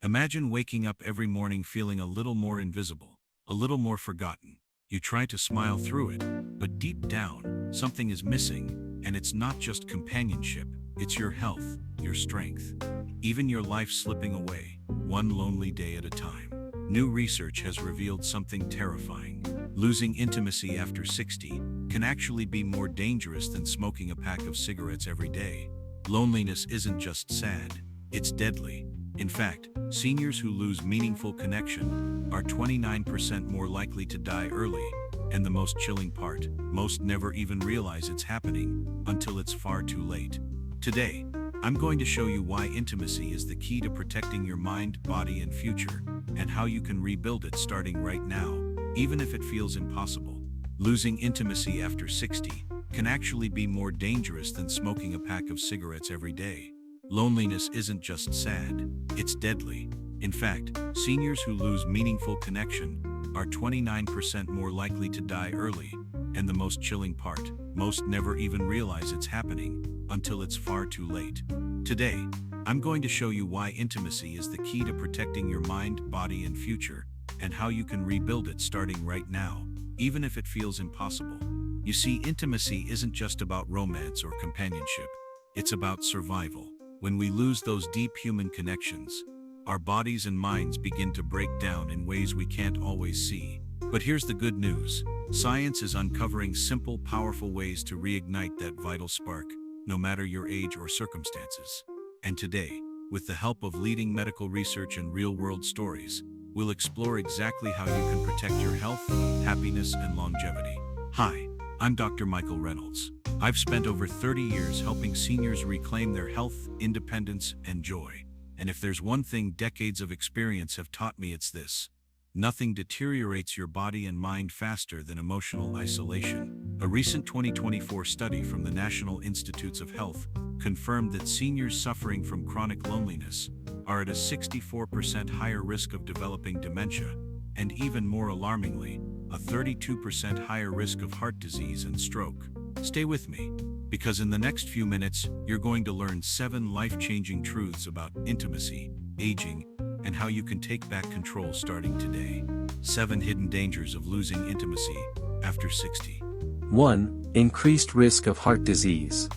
Imagine waking up every morning feeling a little more invisible, a little more forgotten. You try to smile through it, but deep down, something is missing, and it's not just companionship, it's your health, your strength, even your life slipping away, one lonely day at a time. New research has revealed something terrifying. Losing intimacy after 60 can actually be more dangerous than smoking a pack of cigarettes every day. Loneliness isn't just sad, it's deadly. In fact, seniors who lose meaningful connection are 29% more likely to die early. And the most chilling part, most never even realize it's happening until it's far too late. Today, I'm going to show you why intimacy is the key to protecting your mind, body, and future, and how you can rebuild it starting right now, even if it feels impossible. Losing intimacy after 60 can actually be more dangerous than smoking a pack of cigarettes every day. Loneliness isn't just sad, it's deadly. In fact, seniors who lose meaningful connection are 29% more likely to die early. And the most chilling part, most never even realize it's happening until it's far too late. Today, I'm going to show you why intimacy is the key to protecting your mind, body, and future, and how you can rebuild it starting right now, even if it feels impossible. You see, intimacy isn't just about romance or companionship, it's about survival. When we lose those deep human connections, our bodies and minds begin to break down in ways we can't always see. But here's the good news. Science is uncovering simple, powerful ways to reignite that vital spark, no matter your age or circumstances. And today, with the help of leading medical research and real-world stories, we'll explore exactly how you can protect your health, happiness, and longevity. Hi, I'm Dr. Michael Reynolds. I've spent over 30 years helping seniors reclaim their health, independence, and joy. And if there's one thing decades of experience have taught me, it's this. Nothing deteriorates your body and mind faster than emotional isolation. A recent 2024 study from the National Institutes of Health confirmed that seniors suffering from chronic loneliness are at a 64% higher risk of developing dementia, and even more alarmingly, a 32% higher risk of heart disease and stroke. Stay with me, because in the next few minutes, you're going to learn 7 life-changing truths about intimacy, aging, and how you can take back control starting today. 7 hidden dangers of losing intimacy after 60. 1. Increased risk of heart disease.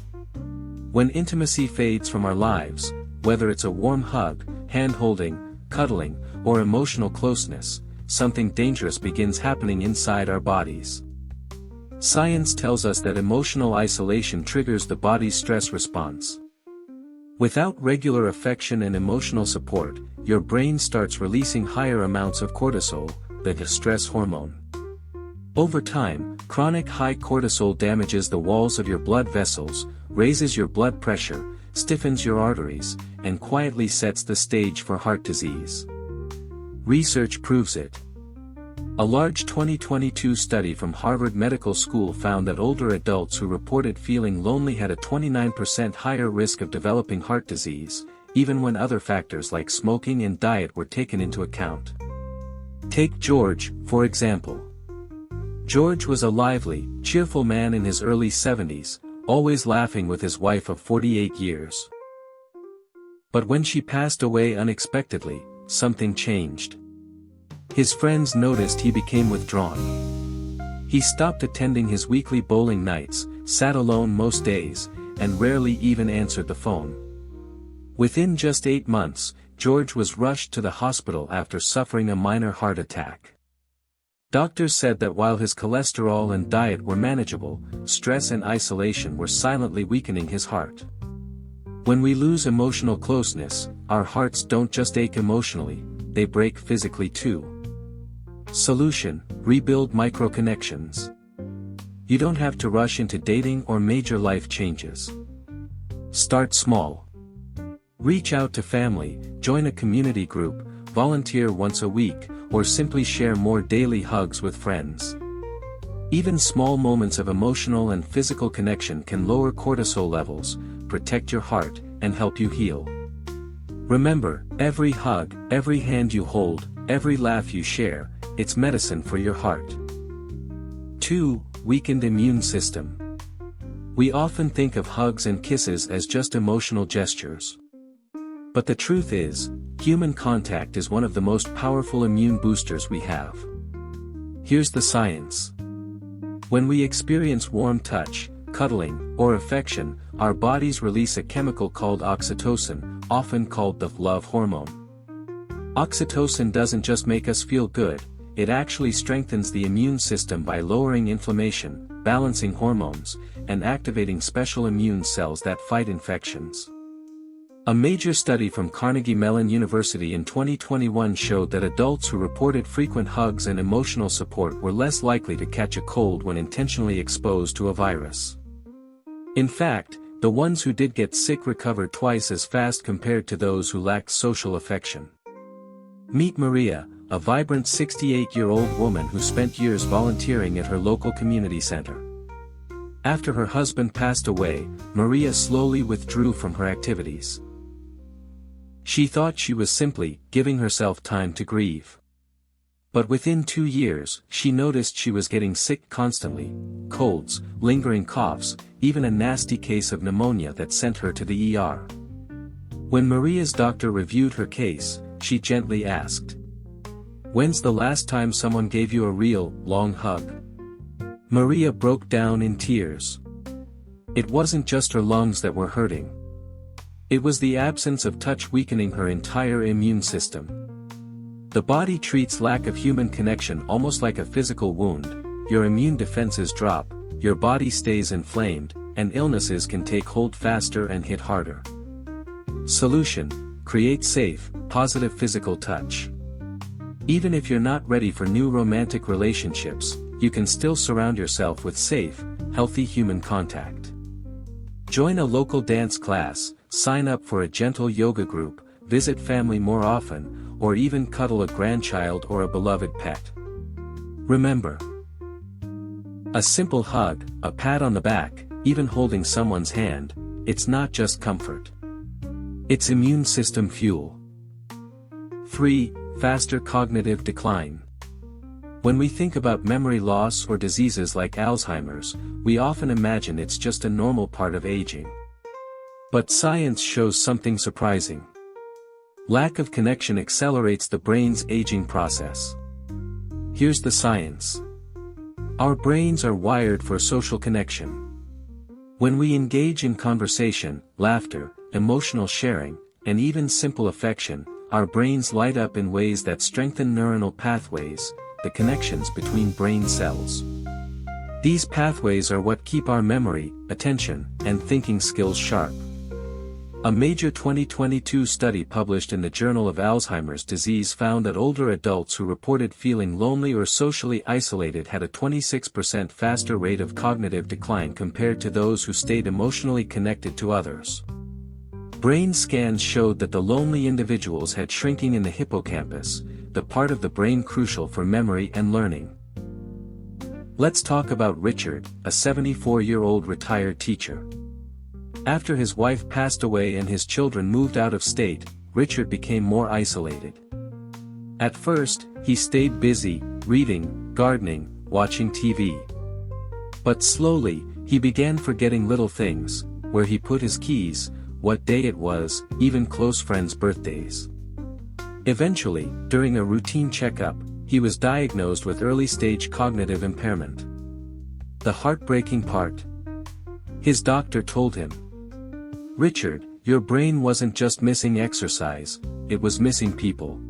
When intimacy fades from our lives, whether it's a warm hug, hand-holding, cuddling, or emotional closeness, something dangerous begins happening inside our bodies. Science tells us that emotional isolation triggers the body's stress response. Without regular affection and emotional support, your brain starts releasing higher amounts of cortisol, the distress hormone. Over time, chronic high cortisol damages the walls of your blood vessels, raises your blood pressure, stiffens your arteries, and quietly sets the stage for heart disease. Research proves it. A large 2022 study from Harvard Medical School found that older adults who reported feeling lonely had a 29% higher risk of developing heart disease, even when other factors like smoking and diet were taken into account. Take George, for example. George was a lively, cheerful man in his early 70s, always laughing with his wife of 48 years. But when she passed away unexpectedly, something changed. His friends noticed he became withdrawn. He stopped attending his weekly bowling nights, sat alone most days, and rarely even answered the phone. Within just 8 months, George was rushed to the hospital after suffering a minor heart attack. Doctors said that while his cholesterol and diet were manageable, stress and isolation were silently weakening his heart. When we lose emotional closeness, our hearts don't just ache emotionally, they break physically too. Solution: rebuild micro-connections. You don't have to rush into dating or major life changes. Start small. Reach out to family, join a community group, volunteer once a week, or simply share more daily hugs with friends. Even small moments of emotional and physical connection can lower cortisol levels, protect your heart, and help you heal. Remember, every hug, every hand you hold, every laugh you share, it's medicine for your heart. 2. Weakened immune system. We often think of hugs and kisses as just emotional gestures. But the truth is, human contact is one of the most powerful immune boosters we have. Here's the science. When we experience warm touch, cuddling, or affection, our bodies release a chemical called oxytocin, often called the love hormone. Oxytocin doesn't just make us feel good, it actually strengthens the immune system by lowering inflammation, balancing hormones, and activating special immune cells that fight infections. A major study from Carnegie Mellon University in 2021 showed that adults who reported frequent hugs and emotional support were less likely to catch a cold when intentionally exposed to a virus. In fact, the ones who did get sick recovered twice as fast compared to those who lacked social affection. Meet Maria, a vibrant 68-year-old woman who spent years volunteering at her local community center. After her husband passed away, Maria slowly withdrew from her activities. She thought she was simply giving herself time to grieve. But within 2 years, she noticed she was getting sick constantly, colds, lingering coughs, even a nasty case of pneumonia that sent her to the ER. When Maria's doctor reviewed her case, she gently asked, "When's the last time someone gave you a real, long hug?" Maria broke down in tears. It wasn't just her lungs that were hurting. It was the absence of touch weakening her entire immune system. The body treats lack of human connection almost like a physical wound. Your immune defenses drop, your body stays inflamed, and illnesses can take hold faster and hit harder. Solution: create safe, positive physical touch. Even if you're not ready for new romantic relationships, you can still surround yourself with safe, healthy human contact. Join a local dance class, sign up for a gentle yoga group, visit family more often, or even cuddle a grandchild or a beloved pet. Remember, a simple hug, a pat on the back, even holding someone's hand, it's not just comfort. It's immune system fuel. 3. Faster cognitive decline. When we think about memory loss or diseases like Alzheimer's, we often imagine it's just a normal part of aging. But science shows something surprising. Lack of connection accelerates the brain's aging process. Here's the science. Our brains are wired for social connection. When we engage in conversation, laughter, emotional sharing, and even simple affection, our brains light up in ways that strengthen neuronal pathways, the connections between brain cells. These pathways are what keep our memory, attention, and thinking skills sharp. A major 2022 study published in the Journal of Alzheimer's Disease found that older adults who reported feeling lonely or socially isolated had a 26% faster rate of cognitive decline compared to those who stayed emotionally connected to others. Brain scans showed that the lonely individuals had shrinking in the hippocampus, the part of the brain crucial for memory and learning. Let's talk about Richard, a 74-year-old retired teacher. After his wife passed away and his children moved out of state, Richard became more isolated. At first, he stayed busy, reading, gardening, watching TV. But slowly, he began forgetting little things, where he put his keys, what day it was, even close friends' birthdays. Eventually, during a routine checkup, he was diagnosed with early-stage cognitive impairment. The heartbreaking part? His doctor told him, "Richard, your brain wasn't just missing exercise, it was missing people."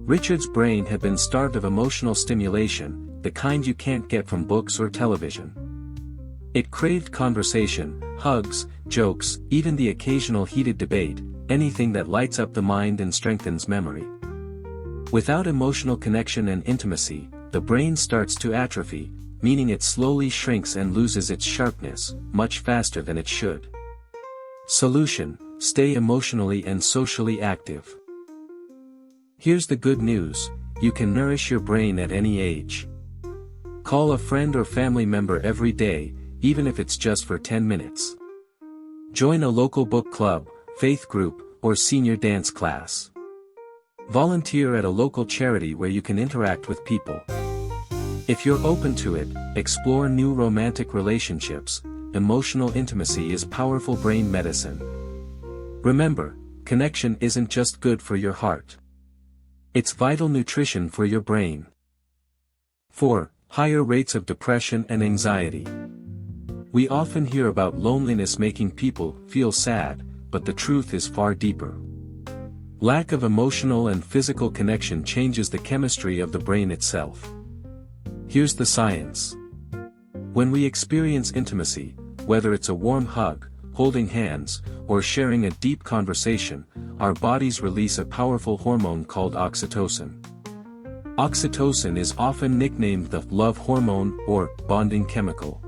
Richard's brain had been starved of emotional stimulation, the kind you can't get from books or television. It craved conversation, hugs, jokes, even the occasional heated debate, anything that lights up the mind and strengthens memory. Without emotional connection and intimacy, the brain starts to atrophy, meaning it slowly shrinks and loses its sharpness, much faster than it should. Solution: stay emotionally and socially active. Here's the good news: you can nourish your brain at any age. Call a friend or family member every day, even if it's just for 10 minutes. Join a local book club, faith group, or senior dance class. Volunteer at a local charity where you can interact with people. If you're open to it, explore new romantic relationships. Emotional intimacy is powerful brain medicine. Remember, connection isn't just good for your heart. It's vital nutrition for your brain. 4. Higher rates of depression and anxiety. We often hear about loneliness making people feel sad, but the truth is far deeper. Lack of emotional and physical connection changes the chemistry of the brain itself. Here's the science. When we experience intimacy, whether it's a warm hug, holding hands, or sharing a deep conversation, our bodies release a powerful hormone called oxytocin. Oxytocin is often nicknamed the love hormone or bonding chemical.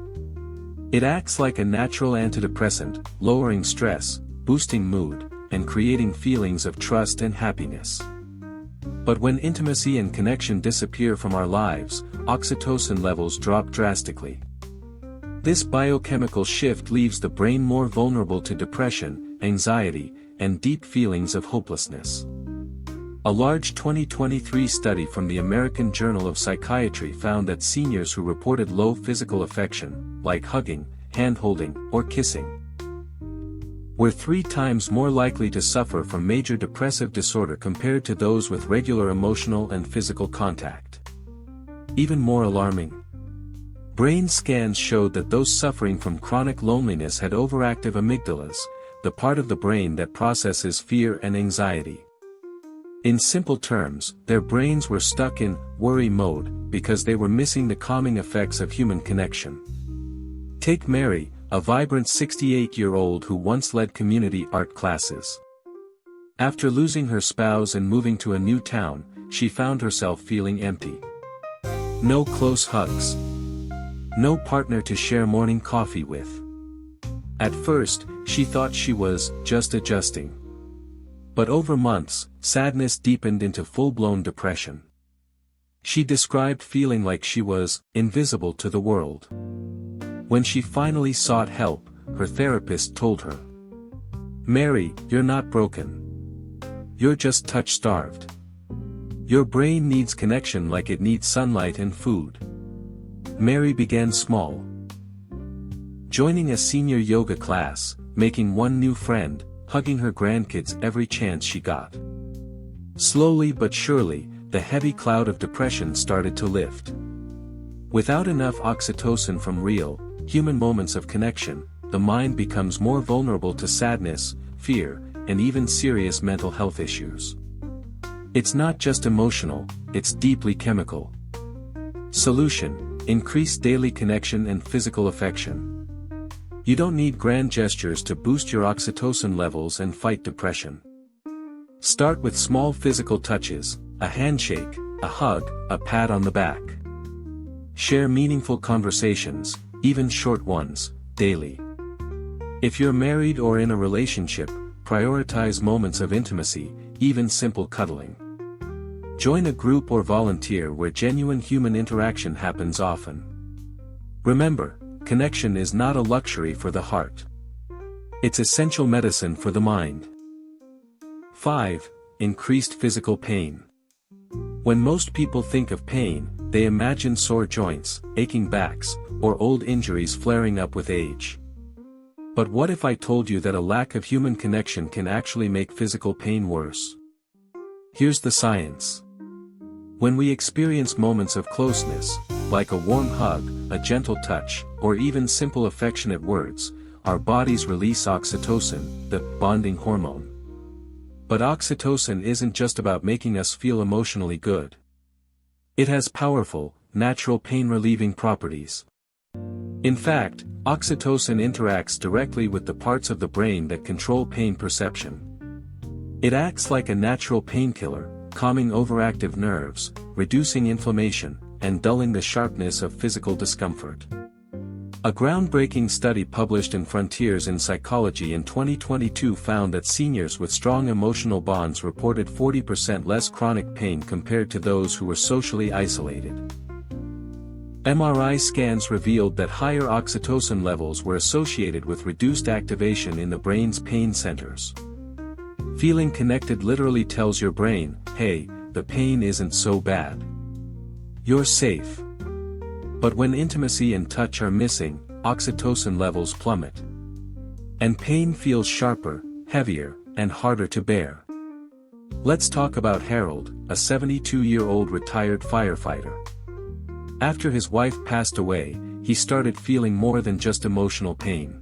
It acts like a natural antidepressant, lowering stress, boosting mood, and creating feelings of trust and happiness. But when intimacy and connection disappear from our lives, oxytocin levels drop drastically. This biochemical shift leaves the brain more vulnerable to depression, anxiety, and deep feelings of hopelessness. A large 2023 study from the American Journal of Psychiatry found that seniors who reported low physical affection, like hugging, hand-holding, or kissing, were 3 times more likely to suffer from major depressive disorder compared to those with regular emotional and physical contact. Even more alarming, brain scans showed that those suffering from chronic loneliness had overactive amygdalas, the part of the brain that processes fear and anxiety. In simple terms, their brains were stuck in worry mode because they were missing the calming effects of human connection. Take Mary, a vibrant 68-year-old who once led community art classes. After losing her spouse and moving to a new town, she found herself feeling empty. No close hugs. No partner to share morning coffee with. At first, she thought she was just adjusting. But over months, sadness deepened into full-blown depression. She described feeling like she was invisible to the world. When she finally sought help, her therapist told her, "Mary, you're not broken. You're just touch-starved. Your brain needs connection like it needs sunlight and food." Mary began small. Joining a senior yoga class, making one new friend, hugging her grandkids every chance she got. Slowly but surely, the heavy cloud of depression started to lift. Without enough oxytocin from real, human moments of connection, the mind becomes more vulnerable to sadness, fear, and even serious mental health issues. It's not just emotional, it's deeply chemical. Solution: increase daily connection and physical affection. You don't need grand gestures to boost your oxytocin levels and fight depression. Start with small physical touches, a handshake, a hug, a pat on the back. Share meaningful conversations, even short ones, daily. If you're married or in a relationship, prioritize moments of intimacy, even simple cuddling. Join a group or volunteer where genuine human interaction happens often. Remember, connection is not a luxury for the heart. It's essential medicine for the mind. 5. Increased physical pain. When most people think of pain, they imagine sore joints, aching backs, or old injuries flaring up with age. But what if I told you that a lack of human connection can actually make physical pain worse? Here's the science. When we experience moments of closeness, like a warm hug, a gentle touch, or even simple affectionate words, our bodies release oxytocin, the bonding hormone. But oxytocin isn't just about making us feel emotionally good. It has powerful, natural pain-relieving properties. In fact, oxytocin interacts directly with the parts of the brain that control pain perception. It acts like a natural painkiller, calming overactive nerves, reducing inflammation, and dulling the sharpness of physical discomfort. A groundbreaking study published in Frontiers in Psychology in 2022 found that seniors with strong emotional bonds reported 40% less chronic pain compared to those who were socially isolated. MRI scans revealed that higher oxytocin levels were associated with reduced activation in the brain's pain centers. Feeling connected literally tells your brain, hey, the pain isn't so bad. You're safe. But when intimacy and touch are missing, oxytocin levels plummet. And pain feels sharper, heavier, and harder to bear. Let's talk about Harold, a 72-year-old retired firefighter. After his wife passed away, he started feeling more than just emotional pain.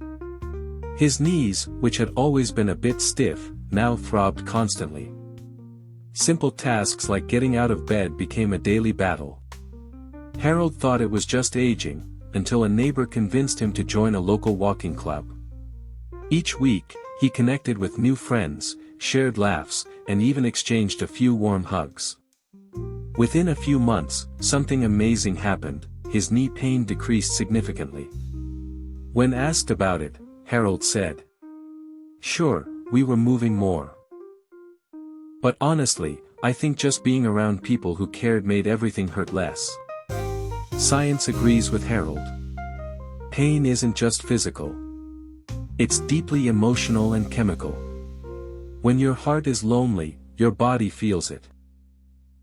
His knees, which had always been a bit stiff, now throbbed constantly. Simple tasks like getting out of bed became a daily battle. Harold thought it was just aging, until a neighbor convinced him to join a local walking club. Each week, he connected with new friends, shared laughs, and even exchanged a few warm hugs. Within a few months, something amazing happened. His knee pain decreased significantly. When asked about it, Harold said, "Sure, we were moving more. But honestly, I think just being around people who cared made everything hurt less." Science agrees with Harold. Pain isn't just physical. It's deeply emotional and chemical. When your heart is lonely, your body feels it.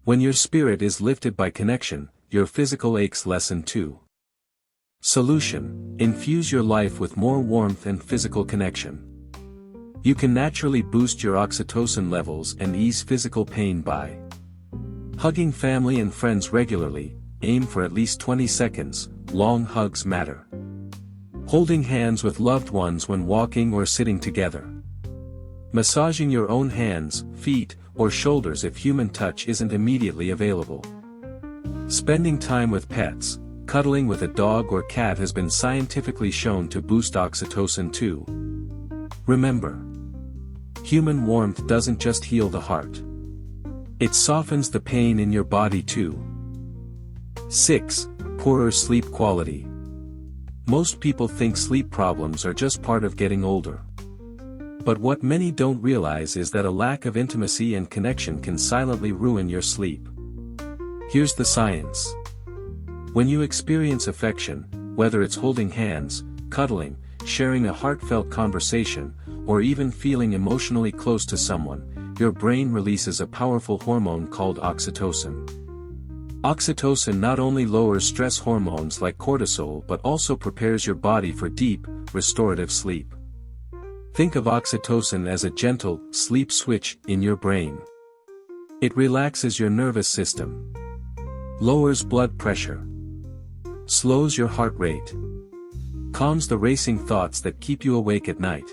When your spirit is lifted by connection, your physical aches lessen too. Solution: infuse your life with more warmth and physical connection. You can naturally boost your oxytocin levels and ease physical pain by hugging family and friends regularly. Aim for at least 20 seconds, long hugs matter. Holding hands with loved ones when walking or sitting together. Massaging your own hands, feet, or shoulders if human touch isn't immediately available. Spending time with pets. Cuddling with a dog or cat has been scientifically shown to boost oxytocin too. Remember, human warmth doesn't just heal the heart. It softens the pain in your body too. 6. Poorer sleep quality. Most people think sleep problems are just part of getting older. But what many don't realize is that a lack of intimacy and connection can silently ruin your sleep. Here's the science. When you experience affection, whether it's holding hands, cuddling, sharing a heartfelt conversation, or even feeling emotionally close to someone, your brain releases a powerful hormone called oxytocin. Oxytocin not only lowers stress hormones like cortisol but also prepares your body for deep, restorative sleep. Think of oxytocin as a gentle, sleep switch in your brain. It relaxes your nervous system, lowers blood pressure, slows your heart rate, calms the racing thoughts that keep you awake at night.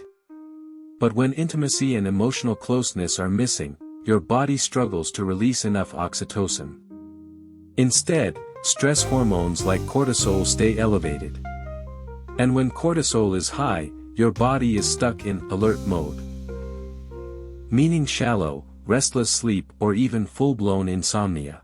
But when intimacy and emotional closeness are missing, your body struggles to release enough oxytocin. Instead, stress hormones like cortisol stay elevated. And when cortisol is high, your body is stuck in alert mode, meaning shallow, restless sleep or even full-blown insomnia.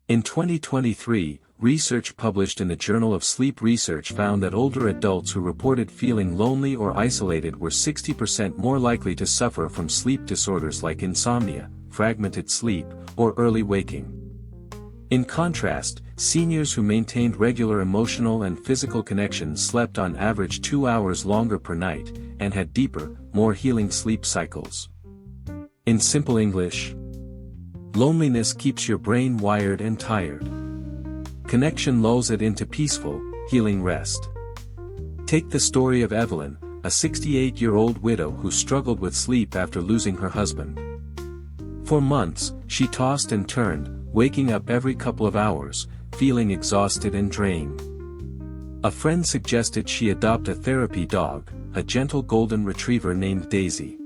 In 2023, research published in the Journal of Sleep Research found that older adults who reported feeling lonely or isolated were 60% more likely to suffer from sleep disorders like insomnia, fragmented sleep, or early waking. In contrast, seniors who maintained regular emotional and physical connections slept on average 2 hours longer per night, and had deeper, more healing sleep cycles. In simple English, loneliness keeps your brain wired and tired. Connection lulls it into peaceful, healing rest. Take the story of Evelyn, a 68-year-old widow who struggled with sleep after losing her husband. For months, she tossed and turned, waking up every couple of hours, feeling exhausted and drained. A friend suggested she adopt a therapy dog, a gentle golden retriever named Daisy.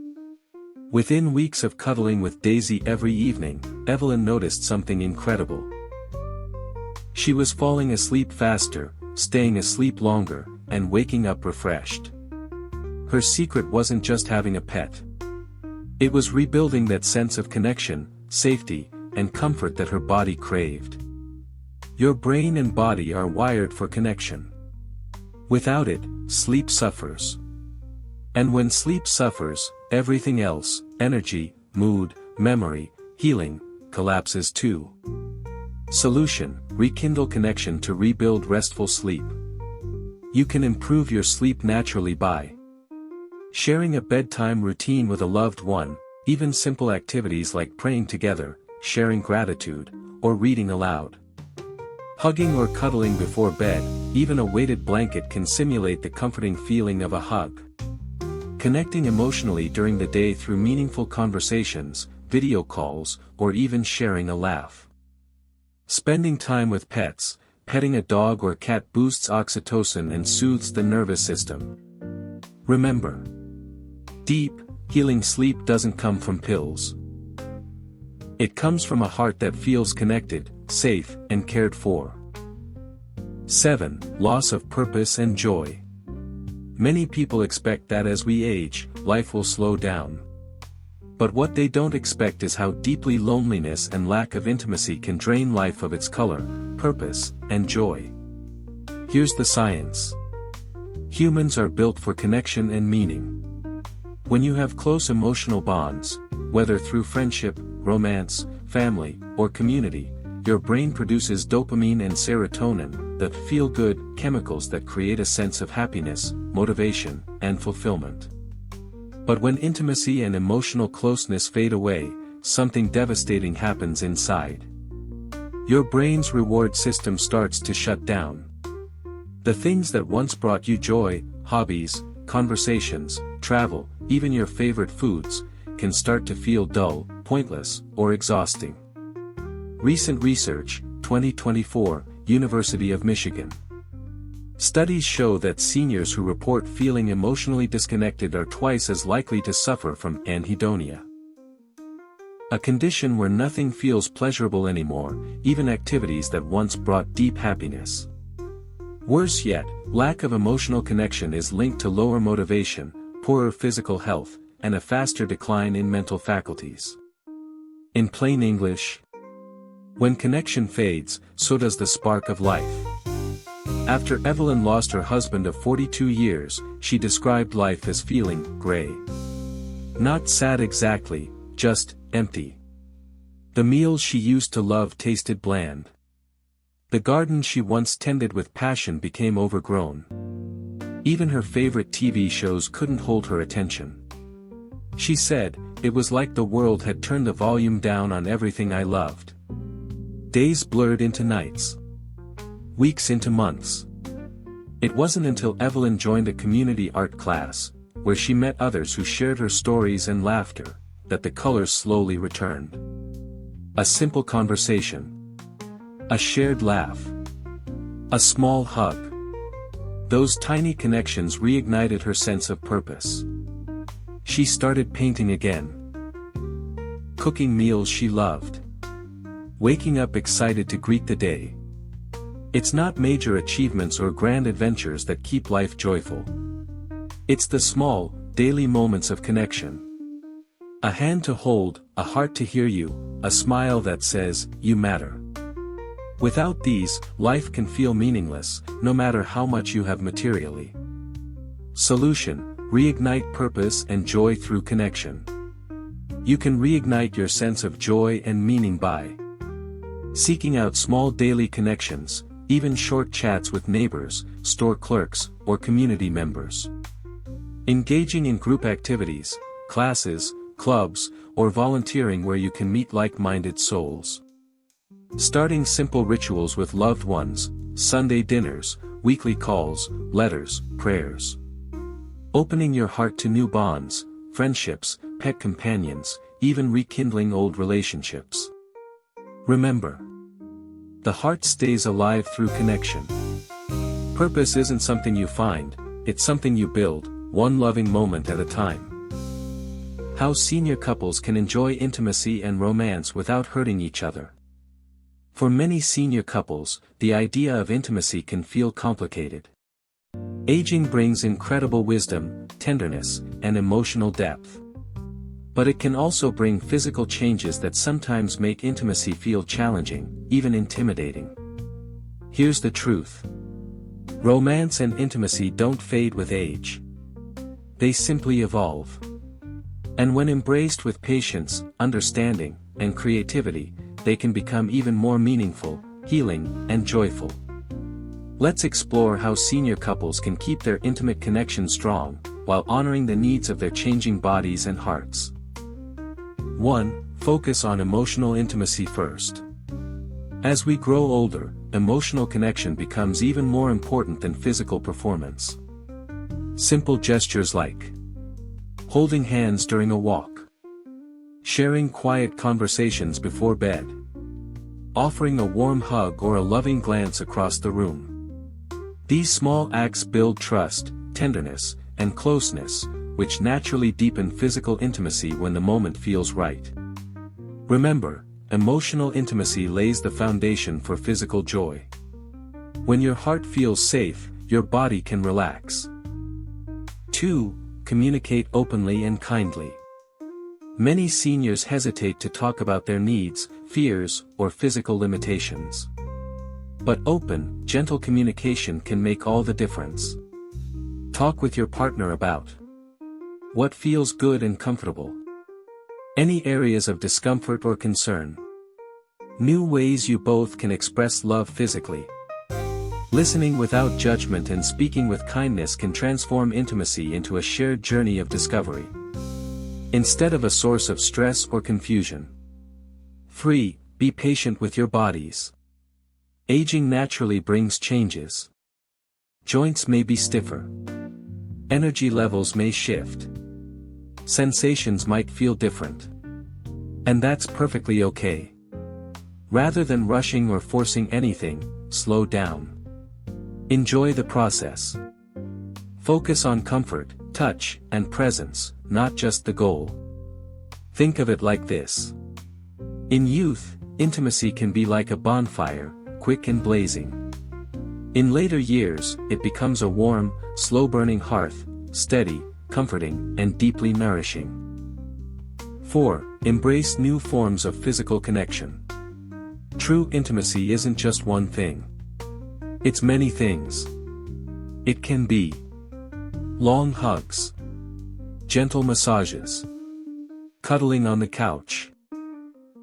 Within weeks of cuddling with Daisy every evening, Evelyn noticed something incredible. She was falling asleep faster, staying asleep longer, and waking up refreshed. Her secret wasn't just having a pet. It was rebuilding that sense of connection, safety, and comfort that her body craved. Your brain and body are wired for connection. Without it, sleep suffers. And when sleep suffers, everything else, energy, mood, memory, healing, collapses too. Solution: rekindle connection to rebuild restful sleep. You can improve your sleep naturally by sharing a bedtime routine with a loved one, even simple activities like praying together, sharing gratitude, or reading aloud. Hugging or cuddling before bed, even a weighted blanket can simulate the comforting feeling of a hug. Connecting emotionally during the day through meaningful conversations, video calls, or even sharing a laugh. Spending time with pets, petting a dog or cat boosts oxytocin and soothes the nervous system. Remember, deep, healing sleep doesn't come from pills. It comes from a heart that feels connected, safe, and cared for. 7. Loss of purpose and joy. Many people expect that as we age, life will slow down. But what they don't expect is how deeply loneliness and lack of intimacy can drain life of its color, purpose, and joy. Here's the science. Humans are built for connection and meaning. When you have close emotional bonds, whether through friendship, romance, family, or community, your brain produces dopamine and serotonin, the feel-good chemicals that create a sense of happiness, motivation, and fulfillment. But when intimacy and emotional closeness fade away, something devastating happens inside. Your brain's reward system starts to shut down. The things that once brought you joy, hobbies, conversations, travel, even your favorite foods, can start to feel dull, pointless, or exhausting. Recent research, 2024, University of Michigan. Studies show that seniors who report feeling emotionally disconnected are twice as likely to suffer from anhedonia, a condition where nothing feels pleasurable anymore, even activities that once brought deep happiness. Worse yet, lack of emotional connection is linked to lower motivation, poorer physical health, and a faster decline in mental faculties. In plain English, when connection fades, so does the spark of life. After Evelyn lost her husband of 42 years, she described life as feeling gray. Not sad exactly, just empty. The meals she used to love tasted bland. The garden she once tended with passion became overgrown. Even her favorite TV shows couldn't hold her attention. She said, "It was like the world had turned the volume down on everything I loved." Days blurred into nights. Weeks into months. It wasn't until Evelyn joined a community art class, where she met others who shared her stories and laughter, that the colors slowly returned. A simple conversation. A shared laugh. A small hug. Those tiny connections reignited her sense of purpose. She started painting again. Cooking meals she loved. Waking up excited to greet the day. It's not major achievements or grand adventures that keep life joyful. It's the small, daily moments of connection. A hand to hold, a heart to hear you, a smile that says, "You matter." Without these, life can feel meaningless, no matter how much you have materially. Solution: reignite purpose and joy through connection. You can reignite your sense of joy and meaning by seeking out small daily connections, even short chats with neighbors, store clerks, or community members. Engaging in group activities, classes, clubs, or volunteering where you can meet like-minded souls. Starting simple rituals with loved ones, Sunday dinners, weekly calls, letters, prayers. Opening your heart to new bonds, friendships, pet companions, even rekindling old relationships. Remember, the heart stays alive through connection. Purpose isn't something you find, it's something you build, one loving moment at a time. How senior couples can enjoy intimacy and romance without hurting each other. For many senior couples, the idea of intimacy can feel complicated. Aging brings incredible wisdom, tenderness, and emotional depth. But it can also bring physical changes that sometimes make intimacy feel challenging, even intimidating. Here's the truth. Romance and intimacy don't fade with age. They simply evolve. And when embraced with patience, understanding, and creativity, they can become even more meaningful, healing, and joyful. Let's explore how senior couples can keep their intimate connection strong, while honoring the needs of their changing bodies and hearts. 1. Focus on emotional intimacy first. As we grow older, emotional connection becomes even more important than physical performance. Simple gestures like holding hands during a walk, sharing quiet conversations before bed, offering a warm hug or a loving glance across the room. These small acts build trust, tenderness, and closeness, which naturally deepen physical intimacy when the moment feels right. Remember, emotional intimacy lays the foundation for physical joy. When your heart feels safe, your body can relax. 2. Communicate openly and kindly. Many seniors hesitate to talk about their needs, fears, or physical limitations. But open, gentle communication can make all the difference. Talk with your partner about what feels good and comfortable, any areas of discomfort or concern, new ways you both can express love physically. Listening without judgment and speaking with kindness can transform intimacy into a shared journey of discovery, instead of a source of stress or confusion. 3. Be patient with your bodies. Aging naturally brings changes. Joints may be stiffer. Energy levels may shift. Sensations might feel different. And that's perfectly okay. Rather than rushing or forcing anything, slow down. Enjoy the process. Focus on comfort, touch, and presence, not just the goal. Think of it like this. In youth, intimacy can be like a bonfire, quick and blazing. In later years, it becomes a warm, slow-burning hearth, steady, comforting, and deeply nourishing. 4. Embrace new forms of physical connection. True intimacy isn't just one thing. It's many things. It can be long hugs, gentle massages, cuddling on the couch,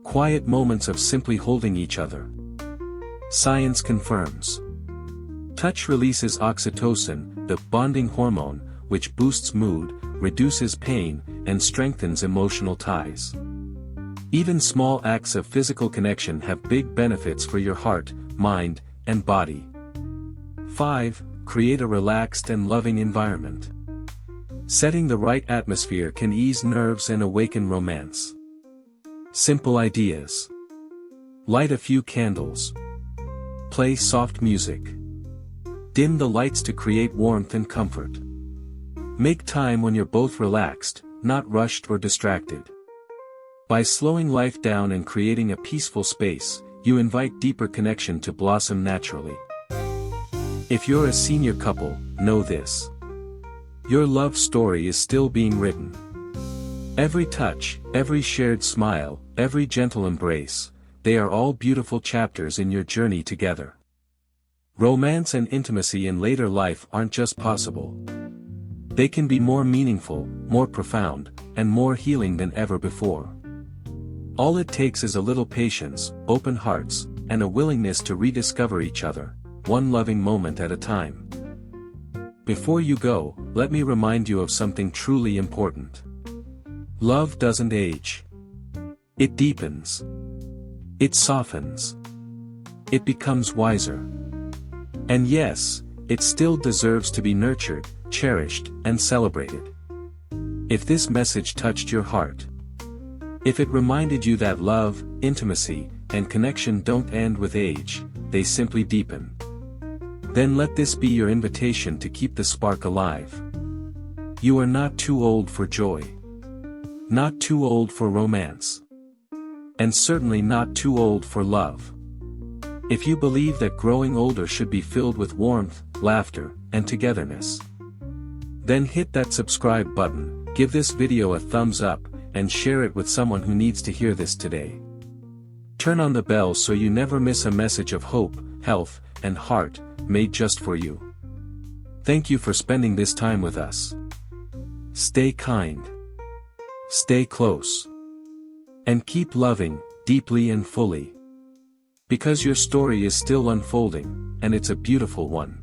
quiet moments of simply holding each other. Science confirms. Touch releases oxytocin, the bonding hormone, which boosts mood, reduces pain, and strengthens emotional ties. Even small acts of physical connection have big benefits for your heart, mind, and body. 5. Create a relaxed and loving environment. Setting the right atmosphere can ease nerves and awaken romance. Simple ideas. Light a few candles. Play soft music. Dim the lights to create warmth and comfort. Make time when you're both relaxed, not rushed or distracted. By slowing life down and creating a peaceful space, you invite deeper connection to blossom naturally. If you're a senior couple, know this. Your love story is still being written. Every touch, every shared smile, every gentle embrace, they are all beautiful chapters in your journey together. Romance and intimacy in later life aren't just possible. They can be more meaningful, more profound, and more healing than ever before. All it takes is a little patience, open hearts, and a willingness to rediscover each other, one loving moment at a time. Before you go, let me remind you of something truly important. Love doesn't age. It deepens. It softens. It becomes wiser. And yes, it still deserves to be nurtured, cherished, and celebrated. If this message touched your heart, if it reminded you that love, intimacy, and connection don't end with age, they simply deepen, then let this be your invitation to keep the spark alive. You are not too old for joy. Not too old for romance. And certainly not too old for love. If you believe that growing older should be filled with warmth, laughter, and togetherness, then hit that subscribe button, give this video a thumbs up, and share it with someone who needs to hear this today. Turn on the bell so you never miss a message of hope, health, and heart, made just for you. Thank you for spending this time with us. Stay kind. Stay close. And keep loving, deeply and fully. Because your story is still unfolding, and it's a beautiful one.